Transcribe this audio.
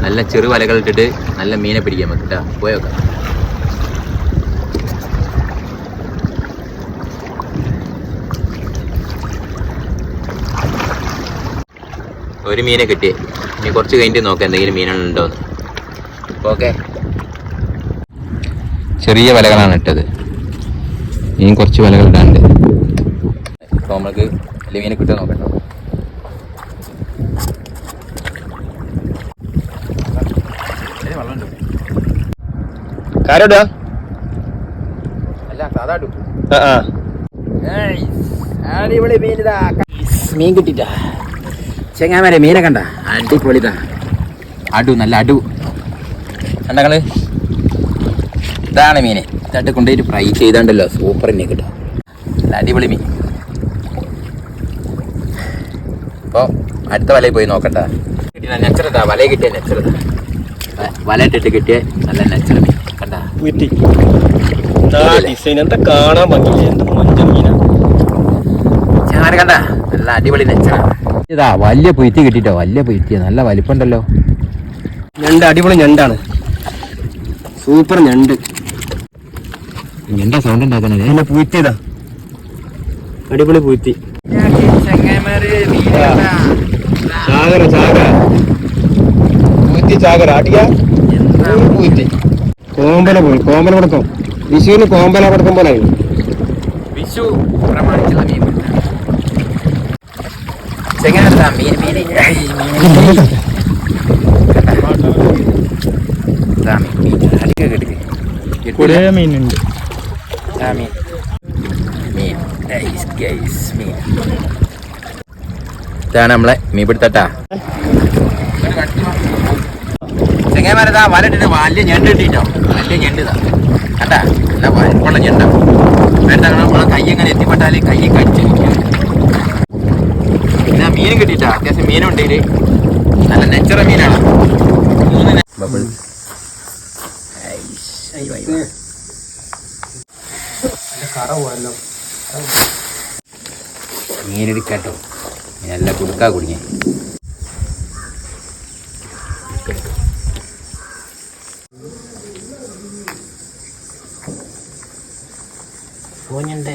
നല്ല ചെറു വലകൾ ഇട്ടിട്ട് നല്ല മീനെ പിടിക്കാൻ പറ്റിട്ടാ. പോയോക്കാം. ഒരു മീനെ കിട്ടിയേ. ഇനി കുറച്ച് കഴിഞ്ഞിട്ട് നോക്കാം എന്തെങ്കിലും മീനുണ്ടോന്ന്. ഓക്കെ, ചെറിയ വലകളാണ് ഇട്ടത്. ഇനിയും കുറച്ച് വലകൾ ഇടാണ്ട്. അപ്പോൾ നമ്മൾക്ക് വലിയ മീനെ കിട്ടുമോ നോക്കട്ടോ. കാരോടാ അല്ല സാധാ ഇട്ടു. അടിപൊളി മീനിതാ. മീൻ കിട്ടിട്ടാ ചെങ്ങാമരെ. മീനെ കണ്ട അടിപൊളിതാ. അടു, നല്ല അടു കണ്ടങ്ങള്. ഇതാണ് മീന്. ഇതായിട്ട് കൊണ്ടുപോയിട്ട് ഫ്രൈ ചെയ്താണ്ടല്ലോ സൂപ്പർ തന്നെ കിട്ടും. നല്ല അടിപൊളി മീൻ. അപ്പോൾ അടുത്ത വലയിൽ പോയി നോക്കട്ടാ. കിട്ടിയ നെച്ചറതാ. വലയിൽ കിട്ടിയ നെച്ചറതാ. വല ഇട്ടിട്ട് കിട്ടിയ നല്ല നെച്ചറ മീൻ കണ്ട. ഡിസൈൻ എന്താ കാണാൻ ഭംഗിയില്ല. എന്താ മഞ്ച മീനാ ചെങ്ങാരെ കണ്ട. നല്ല അടിപൊളി നെച്ചറ. ഇതാ വലിയ പൊയ്ത്തി കിട്ടിട്ടോ. വലിയ പൊയ്ത്തിയ. നല്ല വലിപ്പുണ്ടല്ലോ. ഞണ്ട്, അടിപൊളി ഞണ്ടാണ്. സൂപ്പർ ഞണ്ട്. എന്താ സൗണ്ട് ഉണ്ടാക്കണത്? പിന്നെ പൂത്തിയതാ. അടിപൊളി പൂത്തി. ചാകര ചാകര പൂത്തി ചാകര അടിയ പൂത്തി. കോമ്പല പോയി. കോമ്പല കൊടുക്കും. വിഷുവിന് കോമ്പല കൊടുക്കും പോലെ. വിഷു പ്രമാണിച്ചുള്ള മീൻ. ചെങ്ങാ മീൻ മീൻ കുറേ മീനുണ്ട്. ഇതാണ് നമ്മളെ മീൻ പിടുത്തട്ടാ. ചെങ്ങന്മാരതാ വല ഇട്ടിട്ട് വലിയ ഞണ്ട് കിട്ടിട്ടോ. വലിയ ഞണ്ടിതാ കണ്ടാ. നല്ല വലിപ്പുള്ള ഞണ്ടാ. നമ്മളെ കൈ എങ്ങനെ എത്തിപ്പെട്ടാൽ കൈ കടിച്ചു. പിന്നെ മീനും കിട്ടിട്ടാ. അത്യാവശ്യം മീനും ഉണ്ട് ഇതില്. നല്ല നെച്ചറ മീനാണ്. മീനെടുക്കാട്ടോ. നല്ല കുടുക്കാ കുടുങ്ങി. ഞണ്ട്